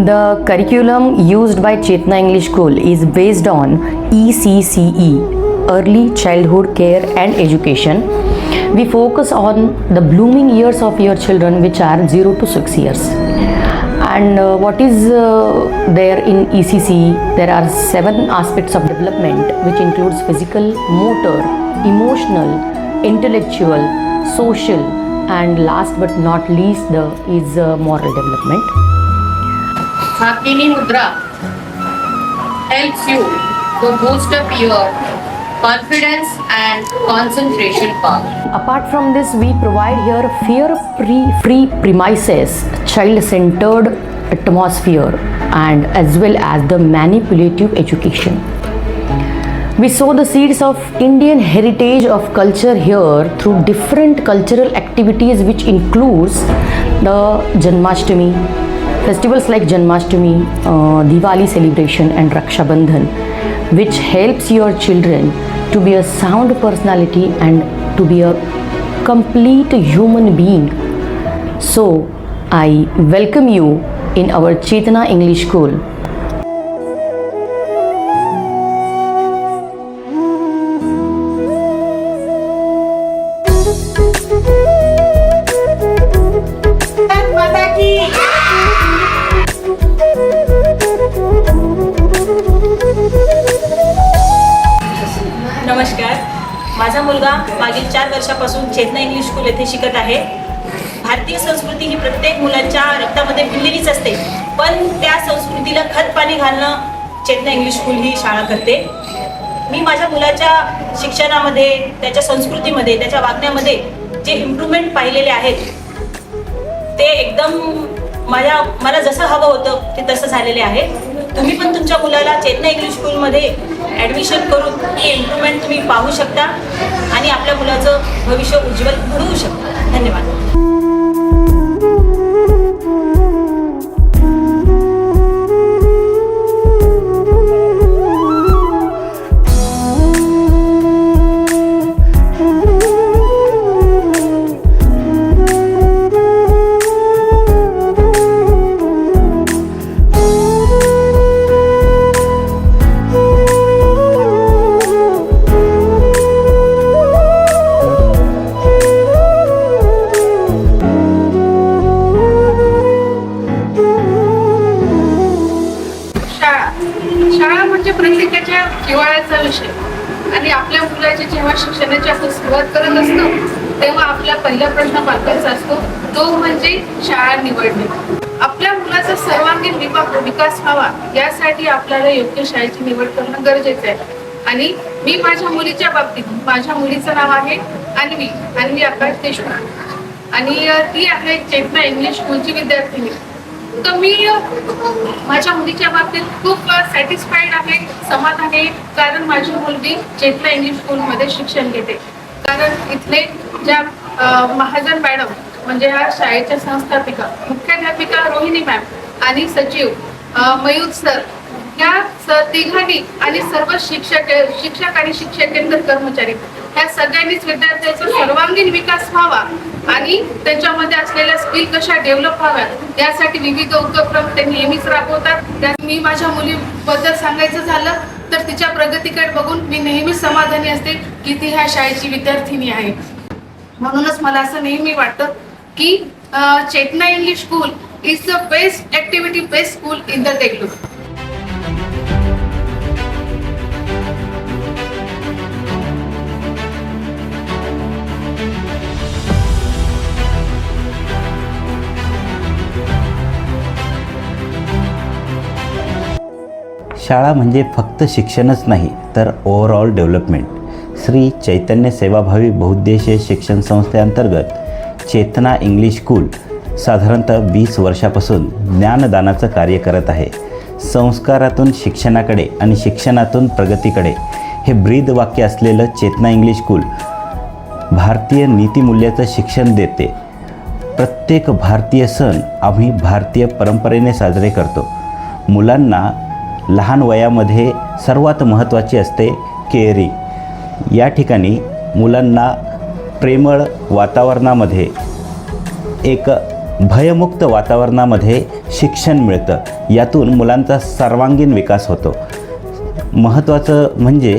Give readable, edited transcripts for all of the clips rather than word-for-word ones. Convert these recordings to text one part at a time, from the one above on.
The curriculum used by Chetna English School is based on ECCE, Early Childhood Care and Education. We focus on the blooming years of your children, which are 0 to 6 years. And what is there in ECCE? There are 7 aspects of development, which includes physical, motor, emotional, intellectual, social, and last but not least is moral development. Hakini Mudra helps you to boost up your confidence and concentration power. Apart from this, we provide here fear-free premises, child-centered atmosphere, and as well as the manipulative education. We sow the seeds of Indian heritage of culture here through different cultural activities, which includes the Janmashtami, festivals like Janmashtami, Diwali celebration and Raksha Bandhan, which helps your children to be a sound personality and to be a complete human being. So, I welcome you in our Chetna English School. नमस्कार, माझा मुलगा मागील 4 वर्षापासून चेतना English school येथे शिकत आहे. भारतीय संस्कृती ही प्रत्येक मुलाच्या रक्तामध्ये भिनलेलीच असते, पण त्या संस्कृतीला खतपाणी घालणं चेतना इंग्लिश स्कूल ही शाळा करते. मी माझ्या मुलाच्या शिक्षणामध्ये, त्याच्या संस्कृतीमध्ये, त्याच्या वागण्यामध्ये जे इम्प्रूव्हमेंट पाहिलेले आहेत ते एकदम मला जसं हवं होतं ते तसं झालेले आहे. तुम्ही पण तुमच्या मुलाला चेतना इंग्लिश स्कूलमध्ये ॲडमिशन करून हे इम्प्रूव्हमेंट तुम्ही पाहू शकता आणि आपल्या मुलाचं भविष्य उज्ज्वल घडवू शकता. धन्यवाद. शाळा म्हणजे प्रत्येकाच्या जिव्हाळ्याचा विषय आणि आपल्या मुलाच्या जेव्हा शिक्षणाची आपण सुरुवात करत असतो तेव्हा आपला पहिला प्रश्न पालकांचा असतो, तो म्हणजे शाळा निवडणे. आपल्या मुलाचा सर्वांगीण विकास व्हावा यासाठी आपल्याला योग्य शाळेची निवड करणं गरजेचं आहे. आणि मी माझ्या मुलीच्या बाबतीत, माझ्या मुलीचं नाव आहे अन्वी आकाश देशमुख आणि ती आहे चेतना इंग्लिश स्कूलची विद्यार्थिनी. तर मी माझ्या मुलीच्या बाबतीत खूप सॅटिस्फाईड आहे, समाधान आहे, कारण माझी मुलगी चेतना इंग्लिश स्कूलमध्ये शिक्षण घेते. कारण इथले ज्या महाजन मॅडम म्हणजे ह्या शाळेच्या संस्थापिका, मुख्याध्यापिका रोहिणी मॅम आणि सचिव मयूर सर, या तिघांनी आणि सर्व शिक्षक आणि शिक्षकेतर कर्मचारी ह्या सगळ्यांनीच विद्यार्थ्यांचा सर्वांगीण विकास व्हावा आणि त्याच्यामध्ये असलेल्या स्किल कशा डेव्हलप व्हाव्यात यासाठी विविध उपक्रम ते नेहमीच राबवतात. त्यात मी माझ्या मुलीबद्दल सांगायचं झालं तर तिच्या प्रगतीकडे बघून मी नेहमीच समाधानी असते की ती ह्या शाळेची विद्यार्थिनी आहे. म्हणूनच मला असं नेहमी वाटतं की Chetana English school is the best activity best school in the Degloor. शाळा म्हणजे फक्त शिक्षणच नाही तर ओव्हरऑल डेव्हलपमेंट. श्री चैतन्य सेवाभावी बहुउद्देशीय शिक्षण संस्थेअंतर्गत चेतना इंग्लिश स्कूल साधारणतः 20 वर्षापासून ज्ञानदानाचं कार्य करत आहे. संस्कारातून शिक्षणाकडे आणि शिक्षणातून प्रगतीकडे हे ब्रीद वाक्य असलेलं चेतना इंग्लिश स्कूल भारतीय नीतिमूल्याचं शिक्षण देते. प्रत्येक भारतीय सण आम्ही भारतीय परंपरेने साजरे करतो. मुलांना लहान वयामध्ये सर्वात महत्त्वाची असते केअरिंग. या ठिकाणी मुलांना प्रेमळ वातावरणामध्ये एक भयमुक्त वातावरणामध्ये शिक्षण मिळतं, यातून मुलांचा सर्वांगीण विकास होतो. महत्त्वाचं म्हणजे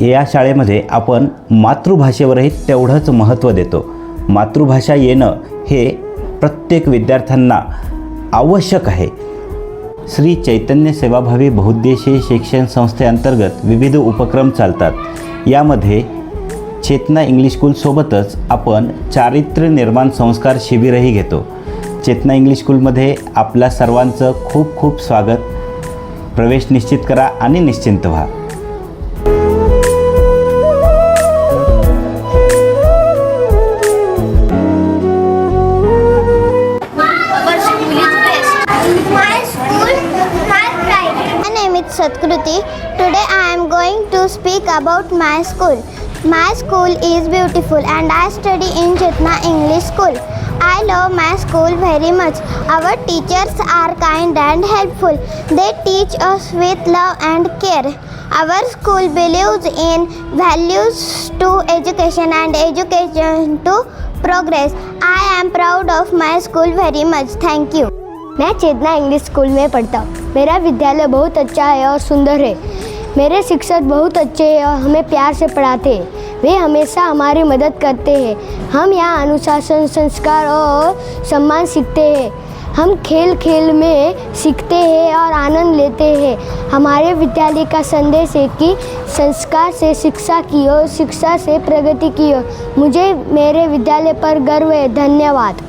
या शाळेमध्ये आपण मातृभाषेवरही तेवढंच महत्त्व देतो. मातृभाषा येणं हे प्रत्येक विद्यार्थ्यांना आवश्यक आहे. श्री चैतन्य सेवाभावी बहुउद्देशीय शिक्षण संस्थेअंतर्गत विविध उपक्रम चालतात. यामध्ये चेतना इंग्लिश स्कूलसोबतच आपण चारित्र्य निर्माण संस्कार शिबिरही घेतो. चेतना इंग्लिश स्कूलमध्ये आपल्या सर्वांचं खूप खूप स्वागत. प्रवेश निश्चित करा आणि निश्चिंत व्हा. Satkruti. Today I am going to speak about my school. My school is beautiful and I study in Chetna English School. I love my school very much. Our teachers are kind and helpful. They teach us with love and care. Our school believes in values to education and education to progress. I am proud of my school very much. Thank you. मैं चेतना English school में पढ़ता हूँ. मेरा विद्यालय बहुत अच्छा है और सुंदर है. मेरे शिक्षक बहुत अच्छे हैं और हमें प्यार से पढ़ाते हैं. वे हमेशा हमारी मदद करते हैं. हम यहाँ अनुशासन, संस्कार और सम्मान सीखते हैं. हम खेल खेल में सीखते हैं और आनंद लेते हैं. हमारे विद्यालय का संदेश है कि संस्कार से शिक्षा की ओर, शिक्षा से प्रगति की ओर. मुझे मेरे विद्यालय पर गर्व है. धन्यवाद.